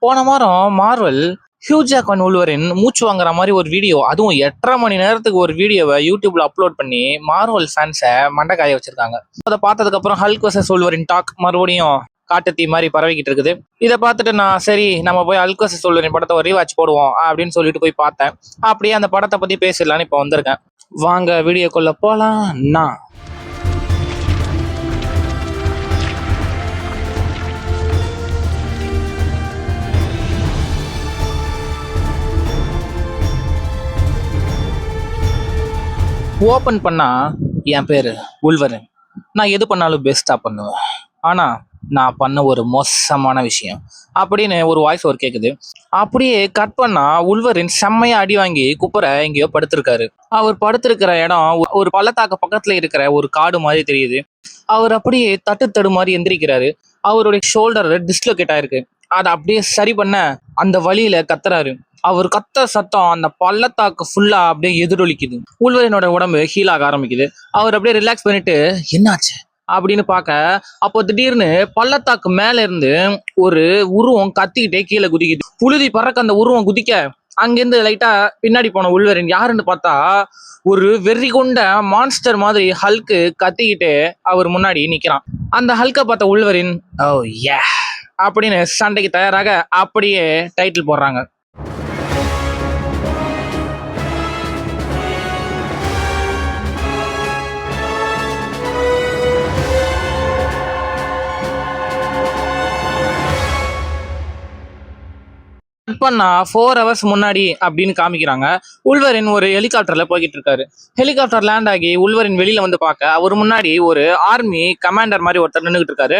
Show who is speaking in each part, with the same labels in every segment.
Speaker 1: போன வாரம் Marvel Hugh Jackman உல்வரின் மூச்சு வாங்குற மாதிரி ஒரு வீடியோ, அதுவும் 8.5 மணி நேரத்துக்கு ஒரு வீடியோவை யூடியூப்ல அப்லோட் பண்ணி மார்வல் ஃபேன்ஸை மண்டைக்காய வச்சிருக்காங்க. அதை பார்த்ததுக்கு அப்புறம் ஹல்க் வர்சஸ் உல்வரின் டாக் மறுபடியும் காட்டுத்தீ மாதிரி பரவிக்கிட்டு இருக்குது. இதை பார்த்துட்டு நான் சரி நம்ம போய் ஹல்க் வர்சஸ் உல்வரின் படத்தை ஒரு ரீவாட்ச் போடுவோம் அப்படின்னு சொல்லிட்டு போய் பார்த்தேன். அப்படியே அந்த படத்தை பத்தி பேசலான்னு இப்போ வந்திருக்கேன். வாங்க வீடியோக்குள்ள போலாம். நான் ஓப்பன் பண்ணா என் பேரு உல்வரின். நான் எது பண்ணாலும் பெஸ்டா பண்ணுவேன். ஆனா நான் பண்ண ஒரு மோசமான விஷயம் அப்படின்னு ஒரு வாய்ஸ் ஓவர் கேக்குது. அப்படியே கட் பண்ணா உல்வரின் செம்மையா அடி வாங்கி குப்புற எங்கேயோ படுத்திருக்காரு. அவர் படுத்திருக்கிற இடம் ஒரு பள்ளத்தாக்கு பக்கத்துல இருக்கிற ஒரு காடு மாதிரி தெரியுது. அவர் அப்படியே தட்டு மாதிரி எந்திரிக்கிறாரு. அவருடைய ஷோல்டர் டிஸ்லோகேட் ஆயிருக்கு. அதை அப்படியே சரி பண்ண அந்த வழியில கத்துறாரு. அவர் கத்த சத்தம் அந்த பள்ளத்தாக்கு ஃபுல்லா அப்படியே எதிரொலிக்குது. உல்வரினோட உடம்பு ஹீல் ஆக ஆரம்பிக்குது. அவர் அப்படியே ரிலாக்ஸ் பண்ணிட்டு என்னாச்சு அப்படின்னு பார்க்க, அப்போ திடீர்னு பள்ளத்தாக்கு மேல இருந்து ஒரு உருவம் கத்திக்கிட்டே கீழே குதிக்குது. புழுதி பறக்க அந்த உருவம் குதிக்க அங்கிருந்து லைட்டா பின்னாடி போன உல்வரின் யாருன்னு பார்த்தா ஒரு வெறி கொண்ட மான்ஸ்டர் மாதிரி ஹல்க்கு கத்திக்கிட்டு அவர் முன்னாடி நிக்கிறான். அந்த ஹல்கை பார்த்த உல்வரின் ஓ யே அப்படின்னு சண்டைக்கு தயாராக அப்படியே டைட்டில் போடுறாங்க. பண்ணா 4 hours முன்னாடி அப்படின்னு காமிக்கிறாங்க. உல்வரின் ஒரு ஹெலிகாப்டர்ல போய்கிட்டு இருக்காரு. ஹெலிகாப்டர் லேண்ட் ஆகி உல்வரின் வெளியில வந்து பார்க்க அவர் முன்னாடி ஒரு ஆர்மி கமாண்டர் மாதிரி ஒருத்தர் நின்றுகிட்டு இருக்காரு.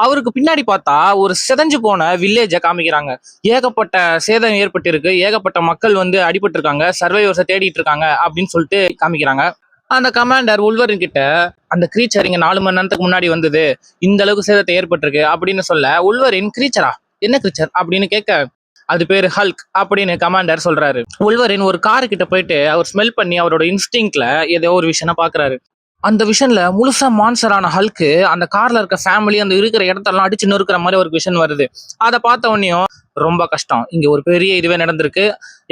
Speaker 1: அவருக்கு பின்னாடி பார்த்தா ஒரு சிதைஞ்சு போன வில்லேஜை காமிக்கிறாங்க. ஏகப்பட்ட சேதம் ஏற்பட்டிருக்கு, ஏகப்பட்ட மக்கள் வந்து அடிபட்டு இருக்காங்க, சர்வைவர்ஸை தேடிட்டு இருக்காங்க அப்படின்னு சொல்லிட்டு காமிக்கிறாங்க. அந்த கமாண்டர் உல்வரின் கிட்ட அந்த கிரீச்சர் இங்க 4 மணி நேரத்துக்கு முன்னாடி வந்தது, இந்த அளவுக்கு சேதத்தை ஏற்பட்டிருக்கு அப்படின்னு சொல்ல, உல்வரின் கிரீச்சரா என்ன கிரீச்சர் அப்படின்னு கேட்க அது பேரு ஹல்க் அப்படின்னு கமாண்டர் சொல்றாரு. உல்வரின் ஒரு காரு கிட்ட போயிட்டு அவர் ஸ்மெல் பண்ணி அவரோட இன்ஸ்டிங்க்ட்ல ஏதோ ஒரு விஷயம் பாக்குறாரு. அந்த விஷன்ல முழுசா மான்சரான ஹல்க்கு அந்த கார்ல இருக்க ஃபேமிலி அந்த இருக்கிற இடத்தெல்லாம் அடிச்சு நொறுக்கிற மாதிரி ஒரு விஷன் வருது. அதை பார்த்த உடனேயும் ரொம்ப கஷ்டம், இங்க ஒரு பெரிய இதுவே நடந்திருக்கு,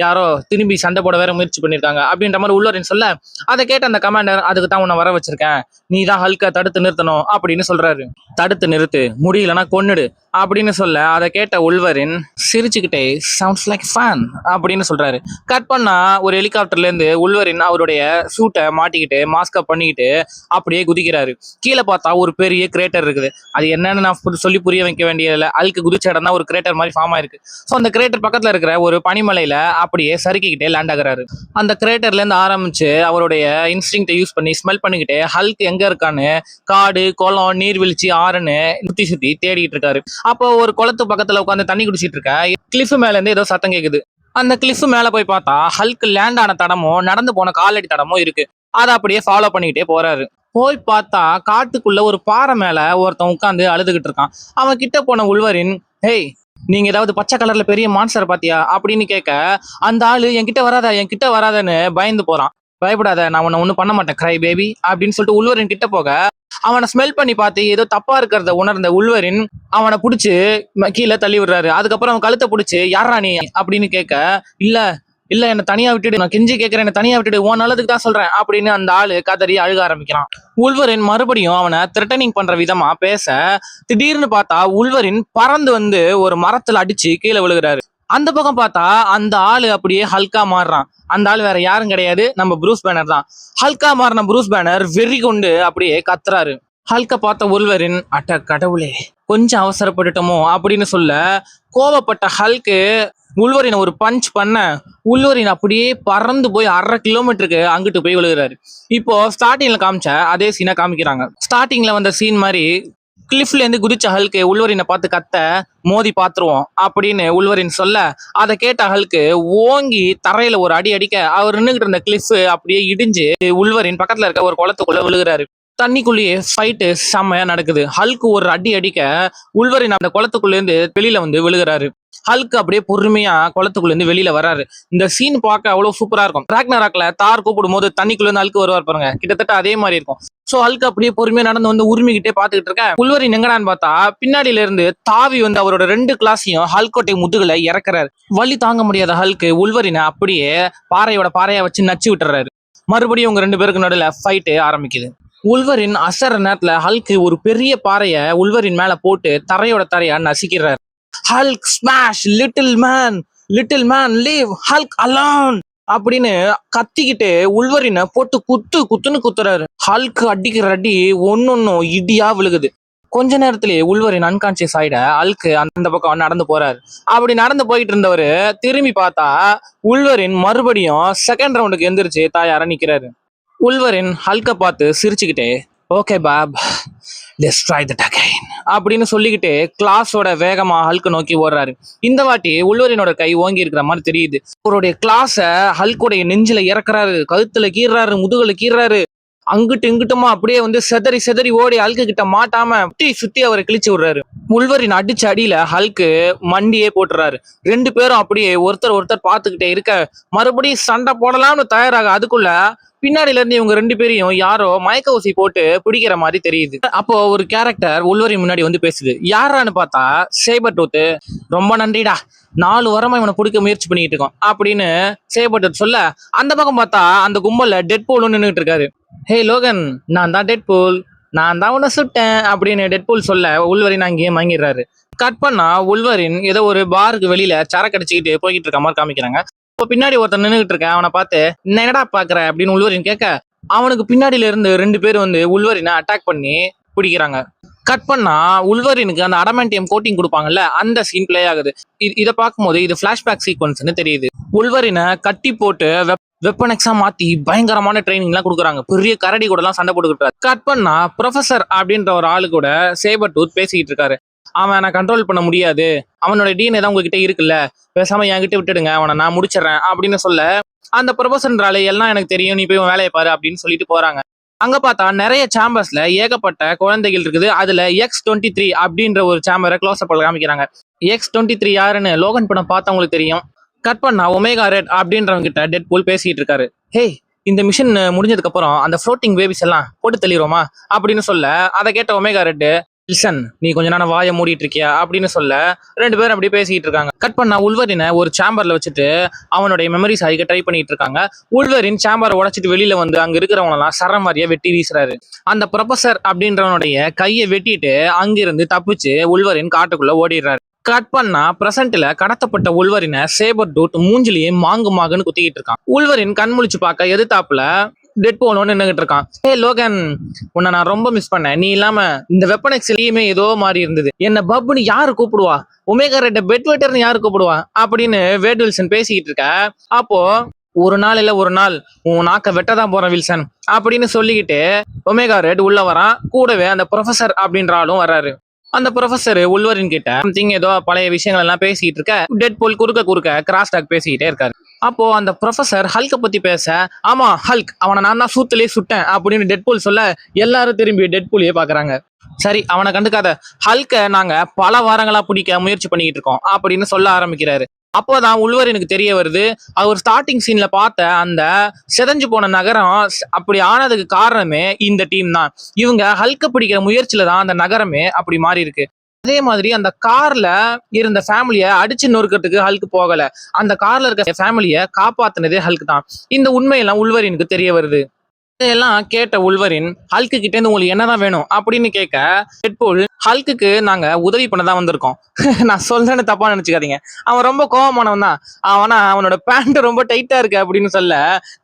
Speaker 1: யாரோ திரும்பி சண்டை போட வேற முயற்சி பண்ணிருக்காங்க அப்படின்ற மாதிரி உல்வரின் சொல்ல, அதை கேட்ட அந்த கமாண்டர் அதுக்கு தான் உன்னை வர வச்சிருக்கேன், நீ தான் ஹல்கை தடுத்து நிறுத்தணும் அப்படின்னு சொல்றாரு. தடுத்து நிறுத்து, முடியலன்னா கொன்னுடு அப்படின்னு சொல்ல, அதை கேட்ட உல்வரின் சிரிச்சுக்கிட்டே சவுண்ட்ஸ் லைக் ஃபன் அப்படின்னு சொல்றாரு. கட் பண்ணா ஒரு ஹெலிகாப்டர்ல இருந்து உல்வரின் அவருடைய சூட்டை மாட்டிக்கிட்டு மாஸ்கப் பண்ணிக்கிட்டு அப்படியே குதிக்கிறாரு. கீழே பார்த்தா ஒரு பெரிய கிரேட்டர் இருக்குது. அது என்னன்னு நான் சொல்லி புரிய வைக்க வேண்டியதில்லை. ஹல்க் குதிச்ச இடம் தான் ஒரு கிரேட்டர் மாதிரி ஃபார்ம் ஆயிருக்கு. ஸோ அந்த கிரேட்டர் பக்கத்துல இருக்கிற ஒரு பனிமலையில அப்படியே சறுக்கிக்கிட்டே லேண்ட் ஆகுறாரு. அந்த கிரேட்டர்ல இருந்து ஆரம்பிச்சு அவருடைய இன்ஸ்டிங்க்டை யூஸ் பண்ணி ஸ்மெல் பண்ணிக்கிட்டே ஹல்க் எங்க இருக்கான்னு காடு, குளம், நீர்வீழ்ச்சி, ஆறுன்னு சுத்தி சுத்தி தேடிட்டு இருக்காரு. அப்போ ஒரு குளத்து பக்கத்துல உட்காந்து தண்ணி குடிச்சிட்டு இருக்க கிளிஃப் மேல இருந்து ஏதோ சத்தம் கேக்குது. அந்த கிளிஃப் மேல போய் பார்த்தா ஹல்க் லேண்ட் ஆன தடமும் நடந்து போன காலடி தடமும் இருக்கு. அதை அப்படியே ஃபாலோ பண்ணிக்கிட்டே போறாரு. போய் பார்த்தா காட்டுக்குள்ள ஒரு பாறை மேல ஒருத்தன் உட்காந்து அழுதுகிட்டு இருக்கான். அவன் கிட்ட போன உல்வரின், ஹேய் நீங்க ஏதாவது பச்சை கலர்ல பெரிய மான்ஸ்டர் பாத்தியா அப்படின்னு கேட்க, அந்த ஆளு என்கிட்ட வராதன்னு பயந்து போறான். பயப்படாத, நான் உன்னை ஒன்னும் பண்ண மாட்டேன் கிரை பேபி அப்படின்னு சொல்லிட்டு உல்வரின் கிட்ட போக, அவனை ஸ்மெல் பண்ணி பார்த்து ஏதோ தப்பா இருக்கிறத உணர்ந்த உல்வரின் அவனை பிடிச்சி கீழே தள்ளி விடுறாரு. அதுக்கப்புறம் அவன் கழுத்தை பிடிச்சி யாரா நீ அப்படின்னு கேட்க, இல்ல என்ன தனியா விட்டுடு, நான் கெஞ்சி கேட்கறேன், என்ன தனியா விட்டுடு, உன் நல்லதுக்கு தான் சொல்றேன் அப்படின்னு அந்த ஆளு கதறி அழுக ஆரம்பிக்கிறான். உல்வரின் மறுபடியும் அவனை த்ரெட்டனிங் பண்ற விதமா பேச, திடீர்னு பார்த்தா உல்வரின் பறந்து வந்து ஒரு மரத்துல அடிச்சு கீழே விழுகிறாரு. அந்த பக்கம் பார்த்தா அந்த ஆளு அப்படியே ஹல்கா மாறுறான். அந்த ஆள் வேற யாரும் கிடையாது, நம்ம ப்ரூஸ் பேனர் தான். ஹல்கா மாறின ப்ரூஸ் பேனர் வெறி கொண்டு அப்படியே கத்துறாரு. ஹல்க பார்த்த உல்வரின், அட்ட கடவுளே கொஞ்சம் அவசரப்பட்டுட்டோமோ அப்படின்னு சொல்ல, கோவப்பட்ட ஹல்க்கு உல்வரினை ஒரு பஞ்ச் பண்ண, உல்வரின் அப்படியே பறந்து போய் 1/2 கிலோமீட்டருக்கு அங்கிட்டு போய் விழுகிறாரு. இப்போ ஸ்டார்டிங்ல காமிச்ச அதே சீனை காமிக்கிறாங்க. ஸ்டார்டிங்ல வந்த சீன் மாதிரி கிளிஃப்ல இருந்து குதிச்ச ஹல்க்கு உல்வரினை பார்த்து கத்த, மோதி பாத்துருவோம் அப்படின்னு உல்வரின் சொல்ல, அதை கேட்ட ஹல்க்கு ஓங்கி தரையில ஒரு அடி அடிக்க அவர் நின்றுகிட்டு இருந்த கிளிஃப் அப்படியே இடிஞ்சு உல்வரின் பக்கத்துல இருக்க ஒரு குளத்துக்குள்ள விழுகிறாரு. தண்ணிக்குள்ளேயே ஃபைட்டு செம்மையா நடக்குது. ஹல்க் ஒரு அடி அடிக்க உல்வரின் அந்த குளத்துக்குள்ள இருந்து வெளியில வந்து விழுகிறாரு. ஹல்க் அப்படியே பொறுமையா குளத்துக்குள்ள இருந்து வெளியில வராரு. இந்த சீன் பார்க்க அவ்வளவு சூப்பரா இருக்கும். ராக்னராக்ல தார் கூப்பிடும் போது தண்ணிக்குள்ள இருந்து ஹல்க் வருவார் பாருங்க, கிட்டத்தட்ட அதே மாதிரி இருக்கும். சோ ஹல்க் அப்படியே பொறுமையா நடந்து வந்து உரிமிக்கிட்டே பாத்துக்கிட்டு இருக்க, உல்வரின் எங்கடான்னு பார்த்தா பின்னாடியில இருந்து தாவி வந்து அவரோட 2 கிளாஸையும் ஹல்கோட்டை முதுகுல இறக்குறாரு. வலி தாங்க முடியாத ஹல்க் உல்வரினை அப்படியே பாறையோட பாறையா வச்சு நச்சு விட்டுறாரு. மறுபடியும் உங்க 2 பேருக்கு நடுவில் ஃபைட் ஆரம்பிக்குது. உல்வரின் அசர நேரத்துல ஹல்க் ஒரு பெரிய பாறைய உல்வரின் மேல போட்டு தரையோட தரையா நசிக்கிறாரு. Hulk smash little man leave Hulk alone அப்படின்னு கத்திக்கிட்டு உல்வரினை போட்டு குத்துன்னு குத்துறாரு. ஹல்க் அடிக்கிற அடி ஒன்னொன்னும் இடியா விழுகுது. கொஞ்ச நேரத்திலேயே உல்வரின் அன்கான்சியஸ் ஆயிட ஹல்க் அந்த பக்கம் நடந்து போறாரு. அப்படி நடந்து போயிட்டு இருந்தவரு திரும்பி பார்த்தா உல்வரின் மறுபடியும் செகண்ட் ரவுண்டுக்கு எந்திரிச்சு தாயார நிக்கிறாரு. உல்வரின் ஹல்க பார்த்து சிரிச்சுக்கிட்டே, okay bub, let's try that again அப்படின்னு சொல்லிக்கிட்டு கிளாஸோட வேகமா ஹல்க் நோக்கி ஓடுறாரு. இந்த வாட்டி உல்வரினோட கை ஓங்கி இருக்கிற மாதிரி தெரியுது. அவருடைய கிளாஸ ஹல்கோடைய நெஞ்சில இறக்குறாரு, கழுத்துல கீறாரு, முதுகுல கீறாரு. அங்கிட்டு இங்கிட்டுமா அப்படியே வந்து செதறி ஓடி ஹல்கு கிட்ட மாட்டாம சுத்தி அவரை கிழிச்சு விடுறாரு. உல்வரின் அடிச்ச அடியில ஹல்கு மண்டியே போட்டுறாரு. 2 பேரும் அப்படியே ஒருத்தர் பார்த்துக்கிட்டே இருக்க, மறுபடியும் சண்டை போடலாம்னு தயாராக அதுக்குள்ள பின்னாடில இருந்து இவங்க 2 பேரையும் யாரோ மயக்க ஊசி போட்டு பிடிக்கிற மாதிரி தெரியுது. அப்போ ஒரு கேரக்டர் உல்வரின் முன்னாடி வந்து பேசுது. யாரான்னு பார்த்தா சேபர் டூத். ரொம்ப நன்றிடா, 4 வாரமா இவனை பிடிக்க முயற்சி பண்ணிட்டு இருக்கோம் அப்படின்னு சேபர் டூத் சொல்ல, அந்த பக்கம் பார்த்தா அந்த கும்பல்ல டெட்பூல் நின்றுட்டு இருக்காரு. ஹே லோகன், நான் தான் டெட்பூல், நான் தான் உன்னை சுட்டேன் அப்படின்னு டெட்பூல் சொல்ல உல்வரின் அங்கேயே வாங்கிடுறாரு. கட் பண்ணா உல்வரின் ஏதோ ஒரு பாருக்கு வெளியில சரக்கு அடிச்சுக்கிட்டு போய்கிட்டு இருக்க மாதிரி காமிக்கிறாங்க. இப்போ பின்னாடி ஒருத்தன் நின்றுட்டு இருக்கேன், அவனை பார்த்து என்னடா பாக்குற அப்படின்னு உல்வரின் கேட்க, அவனுக்கு பின்னாடியில இருந்து 2 பேர் வந்து உல்வரினை அட்டாக் பண்ணி பிடிக்கிறாங்க. கட் பண்ணா உல்வரினுக்கு அந்த அடமாண்டியம் கோட்டிங் கொடுப்பாங்கல்ல, அந்த சீன் பிளே ஆகுது. இதை பார்க்கும்போது இது பிளாஷ்பேக் சீக்வன்ஸ்னு தெரியுது. உல்வரினை கட்டி போட்டு வெப்பன் எக்ஸா மாத்தி பயங்கரமான ட்ரைனிங் எல்லாம் கொடுக்குறாங்க. பெரிய கரடி கூட எல்லாம் சண்டை போட்டுக்கிட்டு. கட் பண்ணா ப்ரொஃபசர் அப்படின்ற ஒரு ஆளு கூட சேபர் டூத் பேசிக்கிட்டு இருக்காரு. அவன் நான் கண்ட்ரோல் பண்ண முடியாது, அவனோட டிஎன்ஏ தான் உங்ககிட்ட இருக்குல்ல, பேசாம என்கிட்ட விட்டுடுங்க, அவனை நான் முடிச்சிடறேன் அப்படின்னு சொல்ல, அந்த ப்ரொஃபசர்ன்றாலே எல்லாம் எனக்கு தெரியும், நீ போய் வேலையை பாரு அப்படின்னு சொல்லிட்டு போறாங்க. அங்க பார்த்தா நிறைய சேம்பர்ஸ்ல ஏகப்பட்ட குழந்தைகள் இருக்குது. அதுல X-23 அப்படின்ற ஒரு சேம்பரை க்ளோஸ் அப்ல காமிக்கிறாங்க. X-23 யாருன்னு லோகன் படம் பார்த்தவங்களுக்கு தெரியும். கட் பண்ணா ஒமேகா ரெட் அப்படின்றவங்க கிட்ட டெட்பூல் பேசிட்டு இருக்காரு. ஹே, இந்த மிஷன் முடிஞ்சதுக்கு அப்புறம் அந்த ஃப்ளோட்டிங் பேபிஸ் எல்லாம் போட்டு தள்ளிடுவோமா அப்படின்னு சொல்ல, அதை கேட்ட ஒமேகா ரெட், லிசன், நீ கொஞ்ச நேரம் வாயை மூடிட்டு இருக்கியா அப்படின்னு சொல்ல 2 பேரும் அப்படியே பேசிட்டு இருக்காங்க. கட் பண்ணா உல்வரினை ஒரு சேம்பர்ல வச்சுட்டு அவனுடைய மெமரிஸ் அழிக்க ட்ரை பண்ணிட்டு இருக்காங்க. உல்வரின் சேம்பரை உடைச்சிட்டு வெளியில வந்து அங்க இருக்கிறவங்க எல்லாம் சர மாதிரியா வெட்டி வீசுறாரு. அந்த ப்ரொஃபசர் அப்படின்றவனுடைய கையை வெட்டிட்டு அங்கிருந்து தப்பிச்சு உல்வரின் காட்டுக்குள்ள ஓடிடுறாரு. கட் பண்ணா பிரசன்ட்ல கடத்தப்பட்ட உல்வரினை சேபர் டூத் மூஞ்சிலேயே மாங்குன்னு குத்திக்கிட்டு இருக்கான். உல்வரின் கண் முழிச்சு பார்க்க எதிர்த்தாப்புல டெட்பூல் நின்னுகிட்டு இருக்கான். ஹே லோகன், உன்னை நான் ரொம்ப மிஸ் பண்ணேன், நீ இல்லாம இந்த வெப்பன் எக்ஸ்லயுமே ஏதோ மாதிரி இருந்தது, என்ன பப்னு யாரு கூப்பிடுவா, ஒமேகா ரெட்ட பெட் வெட்டர்னு யாரு கூப்பிடுவா அப்படின்னு வேட் வில்சன் பேசிக்கிட்டு இருக்க. அப்போ ஒரு நாள் இல்ல ஒரு நாள் உன் நாக்க வெட்டதான் போறேன் வில்சன் அப்படின்னு சொல்லிக்கிட்டு ஒமேகா ரெட் உள்ள வரான். கூடவே அந்த ப்ரொஃபசர் அப்படின்ற ஆளும் வர்றாரு. அந்த ப்ரொஃபசர் உல்வரின் கிட்ட ஏதோ பழைய விஷயங்கள் எல்லாம் பேசிட்டு இருக்க, டெட்பூல் குறுக்க கிராஸ் டாக் பேசிக்கிட்டே இருக்காரு. அப்போ அந்த ப்ரொஃபசர் ஹல்க பத்தி பேச, ஆமா ஹல்க், அவனை நான் தான் சூத்துலயே சுட்டேன் அப்படின்னு டெட்பூல் சொல்ல, எல்லாரும் திரும்பி டெட்பூலையே பாக்குறாங்க. சரி, அவனை கண்டுக்காத, ஹல்க நாங்க பல வாரங்களா பிடிக்க முயற்சி பண்ணிட்டு இருக்கோம் அப்படின்னு சொல்ல ஆரம்பிக்கிறாரு. அப்போதான் உல்வரினுக்கு தெரிய வருது, அவர் ஸ்டார்டிங் சீன்ல பார்த்த அந்த செதஞ்சு போன நகரம் அப்படி ஆனதுக்கு காரணமே இந்த டீம் தான். இவங்க ஹல்க பிடிக்கிற முயற்சியில தான் அந்த நகரமே அப்படி மாறி இருக்கு. அதே மாதிரி அந்த கார்ல இருந்த ஃபேமிலிய அடிச்சு நொறுக்கிறதுக்கு ஹல்க் போகல, அந்த கார்ல இருக்க ஃபேமிலிய காப்பாத்தினதே ஹல்க் தான். இந்த உண்மையெல்லாம் உல்வரினுக்கு தெரிய வருது. இதெல்லாம் கேட்ட உல்வரின் ஹல்க்கு கிட்ட இருந்து உங்களுக்கு என்னதான் வேணும் அப்படின்னு கேட்க, டெட்பூல், ஹல்க்கு நாங்க உதவி பண்ணதான் வந்திருக்கோம், நான் சொல்றேன்னு தப்பா நினைச்சுக்காதீங்க, அவன் ரொம்ப கோவமானவன் தான், அவனோட பேண்ட் ரொம்ப டைட்டா இருக்கு அப்படின்னு சொல்ல,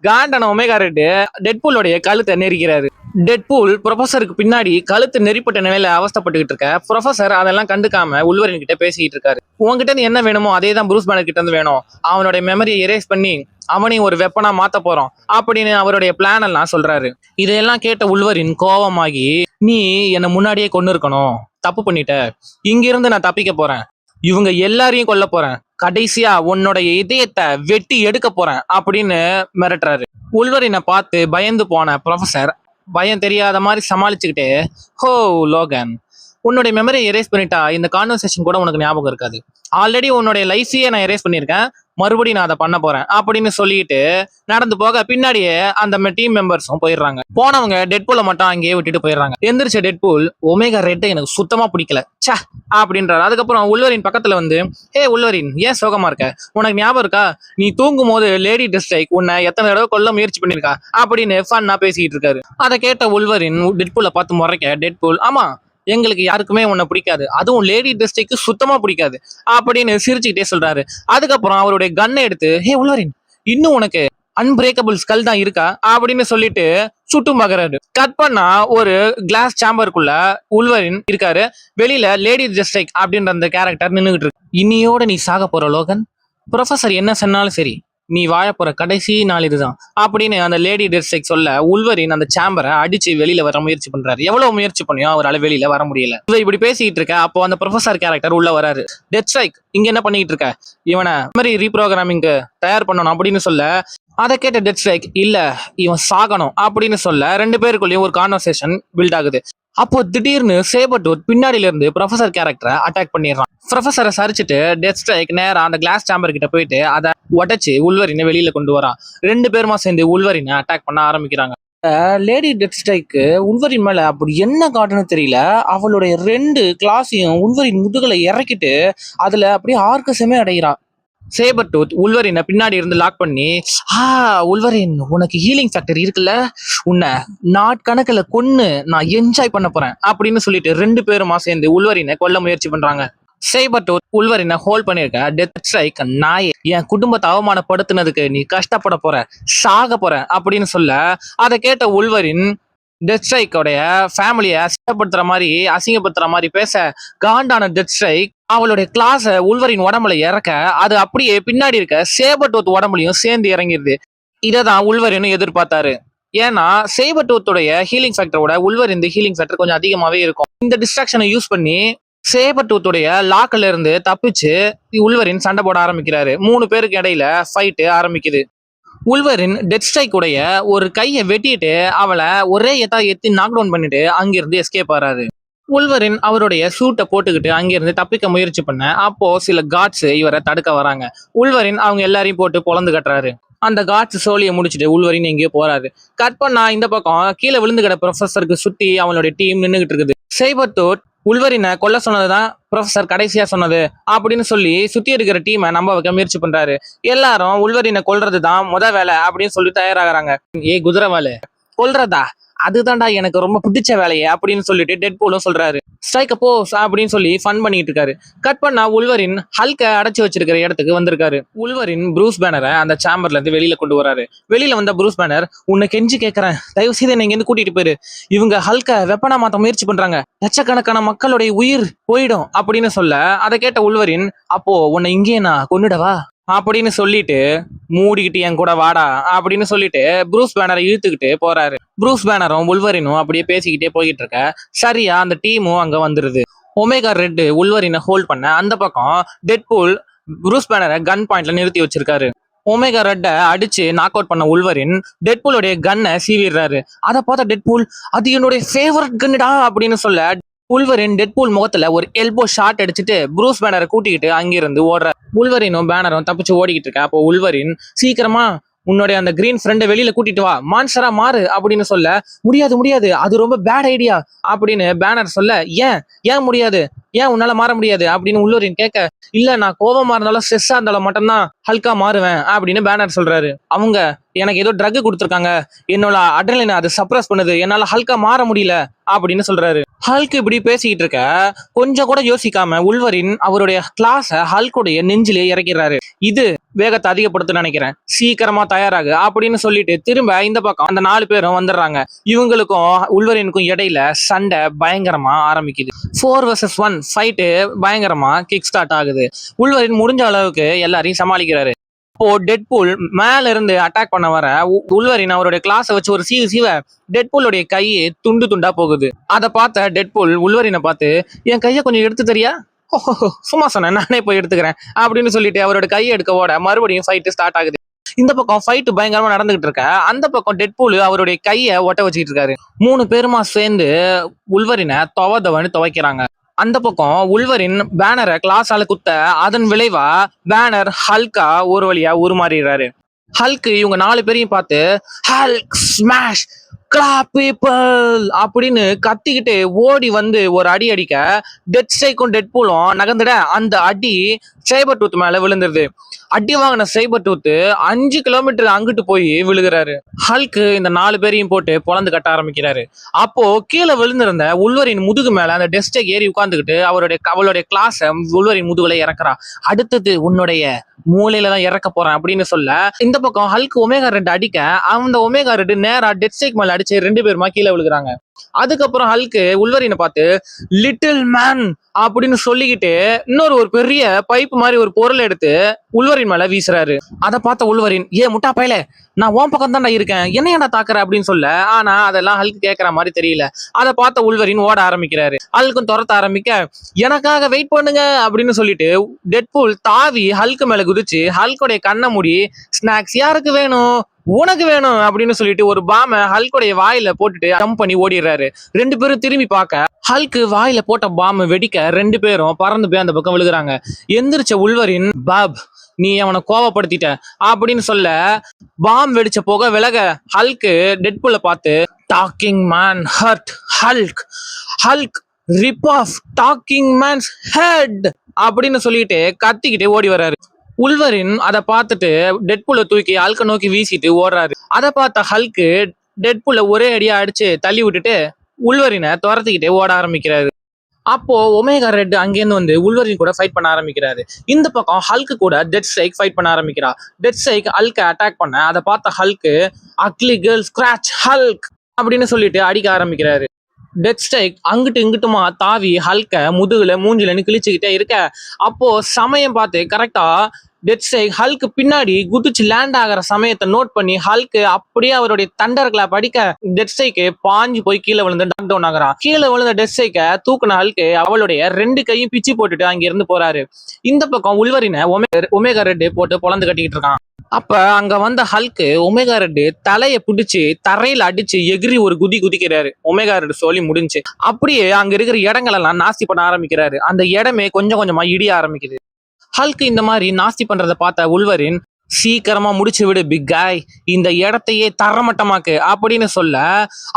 Speaker 1: காண்டான ஒமேகா ரெட் டெட்பூலோடைய கழுத்தை நெரிக்கிறாரு. டெட்பூல் ப்ரொஃபசருக்கு பின்னாடி கழுத்து நெறிப்பட்ட நிலையில அவஸ்தப்பட்டுக்கிட்டு இருக்க, ப்ரொஃபசர் அதெல்லாம் கண்டுக்காம உல்வரின் கிட்ட பேசிக்கிட்டு இருக்காரு. உங்ககிட்ட இருந்து என்ன வேணுமோ அதே தான் ப்ரூஸ் பேனர் கிட்ட இருந்து வேணும், அவனோட மெமரியை எரேஸ் பண்ணி அவனையும் ஒரு வெப்பனா மாத்த போறோம் அப்படின்னு அவருடைய பிளான் எல்லாம் சொல்றாரு. இதையெல்லாம் கேட்ட உல்வரின் கோவமாகி, நீ என்னை முன்னாடியே கொண்டு இருக்கணும், தப்பு பண்ணிட்ட, இங்கிருந்து நான் தப்பிக்க போறேன், இவங்க எல்லாரையும் கொல்ல போறேன், கடைசியா உன்னோட இதயத்தை வெட்டி எடுக்க போறேன் அப்படின்னு மிரட்டுறாரு. உல்வரினை பார்த்து பயந்து போன ப்ரொஃபசர் பயம் தெரியாத மாதிரி சமாளிச்சுக்கிட்டே, ஹோ லோகன், உன்னுடைய மெமரியை எரேஸ் பண்ணிட்டா இந்த கான்வர்சேஷன் கூட உனக்கு ஞாபகம் இருக்காது. ஆல்ரெடி உன்னுடைய லைஃபையே நான் எரேஸ் பண்ணியிருக்கேன், மறுபடியும் நான் அதை பண்ண போறேன் அப்படின்னு சொல்லிட்டு நடந்து போக பின்னாடியே அந்த டீம் மெம்பர்ஸும் போயிடுறாங்க. போனவங்க டெட்பூலை மட்டும் அங்கேயே விட்டுட்டு போயிடுறாங்க. எந்திரிச்ச டெட்பூல் ஒமேகா ரெட்டை எனக்கு சுத்தமா பிடிக்கல சே அப்படின்றாரு. அதுக்கப்புறம் உல்வரின் பக்கத்துல வந்து, ஹே உல்வரின், ஏன் சோகமா இருக்க? உனக்கு ஞாபகம் இருக்கா நீ தூங்கும் போது லேடி டெஸ்ட்ரைக் உன்னை எத்தனை தடவை கொல்ல முயற்சி பண்ணிருக்கா அப்படின்னு ஃபன்னா பேசிக்கிட்டு இருக்காரு. அதை கேட்ட உல்வரின் டெட்பூலை பார்த்து முறைக்க, டெட்பூல் ஆமா எங்களுக்கு யாருக்குமே உன்னை பிடிக்காது, அதுவும் லேடி டெஸ்ட்ரைக்கு சுத்தமா பிடிக்காது அப்படின்னு சிரிச்சுக்கிட்டே சொல்றாரு. அதுக்கப்புறம் அவருடைய கன்னை எடுத்து, ஹே உல்வரின், இன்னும் உனக்கு அன்பிரேக்கபிள் ஸ்கல் தான் இருக்கா அப்படின்னு சொல்லிட்டு சுட்டும் பார்க்கறாரு. கட் பண்ணா ஒரு கிளாஸ் சாம்பருக்குள்ள உல்வரின் இருக்காரு. வெளியில லேடி டெஸ்ட்ரைக் அப்படின்ற அந்த கேரக்டர் நின்றுகிட்டு இருக்கு. இன்னியோட நீ சாக போற லோகன், ப்ரொஃபசர் என்ன சொன்னாலும் சரி, நீ வாழ போற கடைசி நாள் இதுதான் அப்படின்னு அந்த லேடி டெஸ்ட்ரைக் சொல்ல, உல்வரின் அந்த சாம்பரை அடிச்சு வெளியில வர முயற்சி பண்றாரு. எவ்வளவு முயற்சி பண்ணியோ அவரால் வெளியில வர முடியல. இவ இப்படி பேசிட்டு இருக்க, அப்போ அந்த ப்ரொஃபசர் கேரக்டர் உள்ள வராரு. டெஸ்ட்ரைக் இங்க என்ன பண்ணிட்டு இருக்க? இவனை மெமரி ரீப்ரோகிராமிங்க்கு தயார் பண்ணணும் அப்படின்னு சொல்ல, அதை கேட்ட டெஸ்ட்ரைக் இல்ல இவன் சாகணும் அப்படின்னு சொல்ல, ரெண்டு பேருக்குள்ளேயும் ஒரு கான்வர்சேஷன் பில்ட் ஆகுது. அப்போ திடீர்னு சேபர்டூத் பின்னாடியில இருந்து ப்ரொஃபசர் கேரக்டரை அட்டாக் பண்ணிடுறான். ப்ரொஃபசரை சரிச்சுட்டு டெஸ்ட்ரைக் நேரா அந்த கிளாஸ் சாம்பர் கிட்ட போயிட்டு அதை உடைச்சு உல்வரினை வெளியில கொண்டு வரான். ரெண்டு பேருமா சேர்ந்து உல்வரினை அட்டாக் பண்ண ஆரம்பிக்கிறாங்க. லேடி டெஸ்ட்ரைக்கு உல்வரின் மேல அப்படி என்ன காட்டுன்னு தெரியல, அவளுடைய ரெண்டு கிளாஸையும் உல்வரின் முதுகலை இறக்கிட்டு அதுல அப்படியே ஆர்க்கசமே அடைகிறான். சேபர்டூத் உல்வரினை பின்னாடி இருந்து லாக் பண்ணி, உல்வரின் உனக்கு ஹீலிங் ஃபேக்டர் இருக்குல்ல, உன்னை நாட்கணக்கில் கொன்னு நான் என்ஜாய் பண்ண போறேன் அப்படின்னு சொல்லிட்டு ரெண்டு பேருமா சேர்ந்து உல்வரினை கொல்ல முயற்சி பண்றாங்க. சேபர்டூத் உல்வரினை ஹோல்ட் பண்ணிருக்க, டெஸ்ட்ரைக் நாயே என் குடும்பத்தை அவமானப்படுத்தினதுக்கு நீ கஷ்டப்பட போற, சாக போற அப்படின்னு சொல்ல, அதை கேட்ட உல்வரின் டெஸ்ட்ரைக்கோடைய ஃபேமிலியை அசிங்கப்படுத்துற மாதிரி பேச, காண்டான டெஸ்ட்ரைக் அவளுடைய கிளாஸை உல்வரின் உடம்புல இறக்க, அது அப்படியே பின்னாடி இருக்க சேபர்டூத் உடம்புலையும் சேர்ந்து இறங்கிருது. இதைதான் உல்வரின் எதிர்பார்த்தாரு. ஏன்னா சேபர்டூத்துடைய ஹீலிங் ஃபேக்டரோட உல்வரின் ஹீலிங் ஃபேக்டர் கொஞ்சம் அதிகமாவே இருக்கும். இந்த டிஸ்ட்ராக்ஷனை யூஸ் பண்ணி சேபர்டூத்துடைய லாக்ல இருந்து தப்பிச்சு உல்வரின் சண்டை போட ஆரம்பிக்கிறாரு. 3 பேருக்கு இடையில ஃபைட்டு ஆரம்பிக்குது. உல்வரின் டெஸ்ட்ரைக் உடைய ஒரு கையை வெட்டிட்டு அவளை ஒரே எத்தி நாக் டவுன் பண்ணிட்டு அங்கிருந்து எஸ்கேப் ஆறாரு. உல்வரின் அவருடைய சூட்டை போட்டுக்கிட்டு அங்கிருந்து தப்பிக்க முயற்சி பண்ண, அப்போ சில காட்ஸ் இவரை தடுக்க வராங்க. உல்வரின் அவங்க எல்லாரையும் போட்டு பொழந்து கட்டுறாரு. அந்த காட்ஸ் சோழியை முடிச்சுட்டு உல்வரின் எங்கேயோ போறாரு. கட் பண்ணா இந்த பக்கம் கீழே விழுந்து கிட ப்ரொஃபசருக்கு சுத்தி அவனுடைய டீம் நின்றுகிட்டு இருக்குது. சேபர்டூத் உல்வரினை கொல்ல சொன்னதுதான் ப்ரொஃபசர் கடைசியா சொன்னது அப்படின்னு சொல்லி சுத்தி இருக்கிற டீமை நம்ப வைக்க முயற்சி பண்றாரு. எல்லாரும் உல்வரினை கொல்றதுதான் வேலை அப்படின்னு சொல்லி தயாராகிறாங்க. குதிரவாளு கொல்றதா, அதுதான்டா எனக்கு ரொம்ப பிடிச்ச வேலையே அப்படின்னு சொல்லிட்டு டெட்பூலும் சொல்றாரு. ஸ்ட்ரைக் போஸ் அப்படின்னு சொல்லி ஃபன் பண்ணிட்டு இருக்காரு. கட் பண்ணா உல்வரின் ஹல்க அடைச்சு வச்சிருக்கிற இடத்துக்கு வந்திருக்காரு. உல்வரின் ப்ரூஸ் பேனரை அந்த சாம்பர்ல இருந்து வெளியில கொண்டு வராரு. வெளியில வந்த ப்ரூஸ் பேனர், உன்னை கெஞ்சி கேட்கறேன், தயவு செய்து என்ன இங்க கூட்டிட்டு போயிரு, இவங்க ஹல்க வெப்பனா மாத்த முயற்சி பண்றாங்க, லட்சக்கணக்கான மக்களுடைய உயிர் போயிடும் அப்படின்னு சொல்ல, அதை கேட்ட உல்வரின், அப்போ உன்னை இங்கே நான் கொன்னுடவா அப்படின்னு சொல்லிட்டு மூடிக்கிட்டு என் கூட வாடா அப்படின்னு சொல்லிட்டு ப்ரூஸ் பேனரை இழுத்துக்கிட்டு போறாரு. ப்ரூஸ் பேனரும் உல்வரினும் அப்படியே பேசிக்கிட்டே போய்கிட்டு இருக்க, சரியா அந்த டீமும் அங்க வந்துருது. ஒமேகா ரெட் உல்வரினை ஹோல்ட் பண்ண, அந்த பக்கம் டெட்பூல் ப்ரூஸ் பேனரை கன் பாயிண்ட்ல நிறுத்தி வச்சிருக்காரு. ஒமேகா ரெட்டை அடிச்சு நாக் அவுட் பண்ண உல்வரின் டெட்பூலுடைய கன்னை சீவிடுறாரு. அதை பார்த்த டெட்பூல், அது என்னுடைய ஃபேவரட் கன்னுடா அப்படின்னு சொல்ல, உல்வரின் டெட்பூல் முகத்துல ஒரு எல்போ ஷாட் அடிச்சுட்டு ப்ரூஸ் பேனரை கூட்டிக்கிட்டு அங்கிருந்து ஓடுற. உல்வரினும் பேனரும் தப்பிச்சு ஓடிக்கிட்டு இருக்க. அப்போ உல்வரின், சீக்கிரமா உன்னுடைய அந்த கிரீன் ஃப்ரெண்டை வெளியில கூட்டிட்டு வா, மான்ஸ்டரா மாறு அப்படின்னு சொல்ல, முடியாது அது ரொம்ப பேட் ஐடியா அப்படின்னு பேனர் சொல்ல, ஏன் முடியாது, ஏன் உன்னால மாற முடியாது அப்படின்னு உல்வரின் கேட்க, இல்ல நான் கோபமா இருந்தாலும் ஸ்ட்ரெஸ்ஸா இருந்தாலும் மட்டும்தான் ஹல்கா மாறுவேன் அப்படின்னு பேனர் சொல்றாரு. அவங்க எனக்கு ஏதோ ட்ரக் கொடுத்துருக்காங்க, என்னோட அட்ரினலினை அது சப்ரஸ் பண்ணுது, என்னால ஹல்கா மாற முடியல அப்படின்னு சொல்றாரு. ஹல்க் இப்படி பேசிக்கிட்டு இருக்க, கொஞ்சம் கூட யோசிக்காம உல்வரின் அவருடைய கிளாஸை ஹல்குடைய நெஞ்சிலே இறக்கிறாரு. இது வேகத்தை அதிகப்படுத்த நினைக்கிறேன், சீக்கிரமா தயாராகு அப்படின்னு சொல்லிட்டு திரும்ப இந்த பக்கம் அந்த 4 பேரும் வந்துடுறாங்க. இவங்களுக்கும் உல்வரினுக்கும் இடையில சண்டை பயங்கரமா ஆரம்பிக்குது. 4 vs 1 ஃபைட்டு பயங்கரமா கிக் ஸ்டார்ட் ஆகுது. உல்வரின் முடிஞ்ச அளவுக்கு எல்லாரையும் சமாளிக்கிறாரு. இப்போ டெட்பூல் மேல இருந்து அட்டாக் பண்ண வர உல்வரின் அவருடைய கிளாஸை வச்சு ஒரு சீவ டெட்பூலுடைய கையை துண்டு துண்டா போகுது. அதை பார்த்த டெட்பூல் உல்வரினை பார்த்து, என் கையை கொஞ்சம் எடுத்து தரியா, சும்மா சொன்னேன், நானே போய் எடுத்துக்கிறேன் அப்படின்னு சொல்லிட்டு அவரோட கையை எடுக்க ஓட மறுபடியும் ஃபைட்டு ஸ்டார்ட் ஆகுது. இந்த பக்கம் ஃபைட் பயங்கரமா நடந்துகிட்டு இருக்க, அந்த பக்கம் டெட்பூல் அவருடைய கையை ஒட்ட வச்சுக்கிட்டு இருக்காரு. 3 பேருமா சேர்ந்து உல்வரினை துவைன்னு துவைக்கிறாங்க. அந்த பக்கம் உல்வரின் பேனரை கிளாஸால குத்த, அதன் விளைவா பேனர் ஹல்கா ஒரு வழியா உருமாறிடுறாரு. ஹல்க் இவங்க 4 பேரையும் பார்த்து ஹல்க் ஸ்மாஷ் கிளாப் பீப்பிள் அப்படின்னு கத்திக்கிட்டு ஓடி வந்து ஒரு அடி அடிக்க, டெட் ஸ்ட்ரைக்கும் டெட்பூலும் நகர்ந்துட அந்த அடி சைபர் டூத் மேல விழுந்துருது. அடி வாங்கின சைபர் டூத் 5 கிலோமீட்டர் அங்கிட்டு போய் விழுகிறாரு. ஹல்க் இந்த 4 பேரையும் போட்டு பொழந்து கட்ட ஆரம்பிக்கிறாரு. அப்போ கீழே விழுந்திருந்த உல்வரின் முதுகு மேல அந்த டெஸ்டை ஏறி உட்கார்ந்துக்கிட்டு அவளுடைய கிளாஸ உல்வரின் முதுகுல இறக்குறா. அடுத்தது உன்னுடைய மூளையில தான் இறக்க போறேன் அப்படின்னு சொல்ல, இந்த பக்கம் ஹல்க் ஒமேகா 2 அடிக்க, அந்த ஒமேகா 2 நேரா டெட் ஸ்ட்ரைக் மேல அடிச்சு 2 பேருமா கீழே விழுகிறாங்க. அதுக்கப்புறம் ஹல்க் உல்வரினை பார்த்து லிட்டில் மேன் அப்படின்னு சொல்லிக்கிட்டு ஒரு பெரிய பைப் மாதிரி ஒரு பொருள் எடுத்து உல்வரின் மேல வீசுறாரு. அதை பார்த்த உல்வரின், முட்டா பயல, நான் உன் பக்கம் தான்டா இருக்கேன், என்ன ஏன்டா தாக்குற அப்படின்னு சொல்ல, ஆனா அதெல்லாம் ஹல்க் கேட்கற மாதிரி தெரியல. அதை பார்த்த உல்வரின் ஓட ஆரம்பிக்கிறாரு. ஹல்க்கும் துரத்த ஆரம்பிக்க, எனக்காக வெயிட் பண்ணுங்க அப்படின்னு சொல்லிட்டு டெட்பூல் தாவி ஹல்க் மேல குதிச்சு ஹல்கோடைய கண்ணை மூடி, ஸ்நாக்ஸ் யாருக்கு வேணும், உனக்கு வேணும் அப்படின்னு சொல்லிட்டு ஒரு பாம ஹல்கோடைய வாயில போட்டுட்டு ஜம்ப் பண்ணி ஓடிடுறாரு. 2 பேரும் திரும்பி பார்க்க, ஹல்க் வாயில போட்ட பாம்பு வெடிக்க 2 பேரும் பறந்து போய் அந்த பக்கம் விழுகுறாங்க. எந்திரிச்ச உல்வரின், பாப் நீ அவனை கோவப்படுத்திட்ட அப்படின்னு சொல்ல, பாம் வெடிச்ச போக விலக ஹல்க் டெட்பூலை பார்த்து talking man hurt Hulk, Hulk rip off talking man's head அப்படின்னு சொல்லிட்டு கத்திக்கிட்டே ஓடி வர்றாரு. உல்வரின் அதை பார்த்துட்டு டெட்பூலை தூக்கி ஹல்க நோக்கி வீசிட்டு ஓடுறாரு. அதை பார்த்த ஹல்க் டெட்பூலை ஒரே அடியா அடிச்சு தள்ளி விட்டுட்டு உல்வரினை துரத்திக்கிட்டே ஓட ஆரம்பிக்கிறாரு. அப்போ ஒமேகா 2 அங்கேருந்து வந்து உல்வரின் கூட ஃபைட் பண்ண ஆரம்பிக்கிறாரு. இந்த பக்கம் ஹல்க் கூட டெட் ஸ்ட்ரைக் ஃபைட் பண்ண ஆரம்பிக்கிறா. டெட் ஸ்ட்ரைக் ஹல்க அட்டாக் பண்ண, அதை பார்த்த Hulk ugly girl scratch Hulk அப்படின்னு சொல்லிட்டு அடிக்க ஆரம்பிக்கிறாரு. டெட் ஸ்ட்ரைக் அங்கிட்டு இங்கிட்டுமா தாவி ஹல்க முதுகுல மூஞ்சிலன்னு கிழிச்சுக்கிட்டே இருக்க, அப்போ சமயம் பார்த்து கரெக்டா டெட் ஸ்ட்ரைக் ஹல்க் பின்னாடி குதிச்சு லேண்ட் ஆகிற சமயத்தை நோட் பண்ணி ஹல்க் அப்படியே அவருடைய தண்டர் கிளாப் அடிக்க, டெட் ஸ்ட்ரைக்கு பாஞ்சு போய் கீழே விழுந்து நாக் டவுன் ஆகிறா. கீழே விழுந்த டெட் ஸ்ட்ரைக்கை தூக்குன ஹல்க் அவளுடைய 2 கையும் பிச்சு போட்டுட்டு அங்க இருந்து போறாரு. இந்த பக்கம் உல்வரினை ஒமேகா 2 போட்டு பொழந்து கட்டிக்கிட்டு இருக்கான். அப்ப அங்க வந்த ஹல்க் ஒமேகா 2 தலையை பிடிச்சு தரையில அடிச்சு எகிரி ஒரு குதிக்கிறாரு. ஒமேகா 2 சொல்லி முடிஞ்சு அப்படியே அங்க இருக்கிற இடங்கள் எல்லாம் நாஸ்தி பண்ண ஆரம்பிக்கிறாரு. அந்த இடமே கொஞ்சம் கொஞ்சமா இடிய ஆரம்பிக்குது. ஹல்க் இந்த மாதிரி நாஸ்தி பண்றதை பார்த்த உல்வரின், சீக்கிரமா முடிச்சு விடு பிக் காய், இந்த இடத்தையே தரமட்டமாக்கு அப்படின்னு சொல்ல,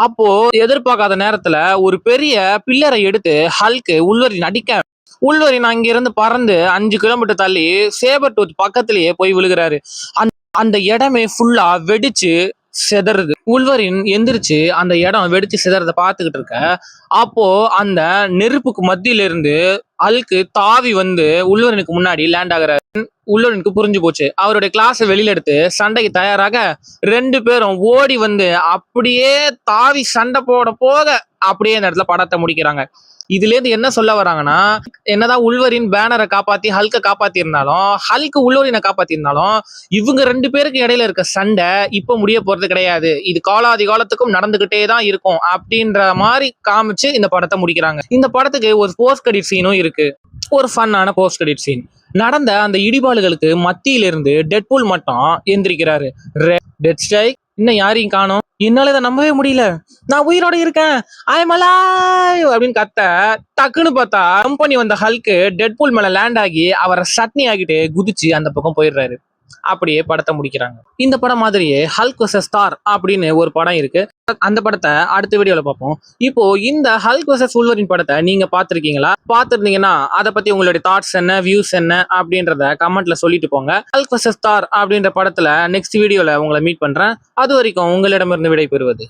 Speaker 1: அப்போ எதிர்பார்க்காத நேரத்துல ஒரு பெரிய பில்லரை எடுத்து ஹல்க் உல்வரின் அடிக்க, உல்வரின் அங்கிருந்து பறந்து 5 கிலோமீட்டர் தள்ளி சேபர் டூத் பக்கத்திலேயே போய் விழுகிறாரு. அந்த இடமே ஃபுல்லா வெடிச்சு செதறுது. உல்வரின் எந்திரிச்சு அந்த இடம் வெடிச்சு செதறத பார்த்துக்கிட்டு இருக்க, அப்போ அந்த நெருப்புக்கு மத்தியில இருந்து ஹல்க் தாவி வந்து உல்வரினுக்கு முன்னாடி லேண்ட் ஆகுறாரு. உல்வரினுக்கு புரிஞ்சு போச்சு. அவருடைய கிளாஸை வெளியில எடுத்து சண்டைக்கு தயாராக 2 பேரும் ஓடி வந்து அப்படியே தாவி சண்டை போக அப்படியே இந்த இடத்துல படத்தை முடிக்கிறாங்க. இதுல இருந்து என்ன சொல்ல வராங்கன்னா, என்னதான் உல்வரின் பேனரை காப்பாத்தி ஹல்க காப்பாத்தி இருந்தாலும், ஹல்க் உல்வரினை காப்பாத்தி இருந்தாலும், இவங்க 2 பேருக்கு இடையில இருக்க சண்டை இப்ப முடிய போறது கிடையாது, இது காலாதி காலத்துக்கும் நடந்துகிட்டே தான் இருக்கும் அப்படின்ற மாதிரி காமிச்சு இந்த படத்தை முடிக்கிறாங்க. இந்த படத்துக்கு ஒரு போஸ்ட் கிரெடிட் சீனும் இருக்கு. ஒரு ஃபன்னான போஸ்ட் கிரெடிட் சீன். நடந்த அந்த இடிபாடுகளுக்கு மத்தியிலிருந்து டெட்பூல் மட்டும் எந்திரிக்கிறாரு. டெட் ஸ்ட்ரைக் இன்னும் யாரையும் காணோம், என்னால இதை நம்பவே முடியல, நான் உயிரோட இருக்கேன், ஐ எம் அலைவ் அப்படின்னு கத்த, டக்குன்னு பார்த்தா கம்பெனி வந்த ஹல்க் டெட்பூல் மேல லேண்ட் ஆகி அவரை சட்னி ஆகிட்டு குதிச்சு அந்த பக்கம் போயிடுறாரு. அப்படியே படத்தை முடிக்கிறாங்க. இந்த படம் மாதிரியே ஹல்க் வெர்சஸ் தார் அப்படின்னு ஒரு படம் இருக்கு. அந்த படத்தை அடுத்த வீடியோல பார்ப்போம். இப்போ இந்த ஹல்க் வெர்சஸ் உல்வரின் படத்தை நீங்க பார்த்திருக்கீங்களா? பார்த்திருந்தீங்கன்னா அதை பத்தி உங்களுடைய தாட்ஸ் என்ன, வியூஸ் என்ன அப்படின்றத கமெண்ட்ல சொல்லிட்டு போங்க. ஹல்க் வெர்சஸ் தார் அப்படின்ற படத்துல நெக்ஸ்ட் வீடியோல உங்களை மீட் பண்றேன். அது வரைக்கும் உங்களிடமிருந்து விடை பெறுவது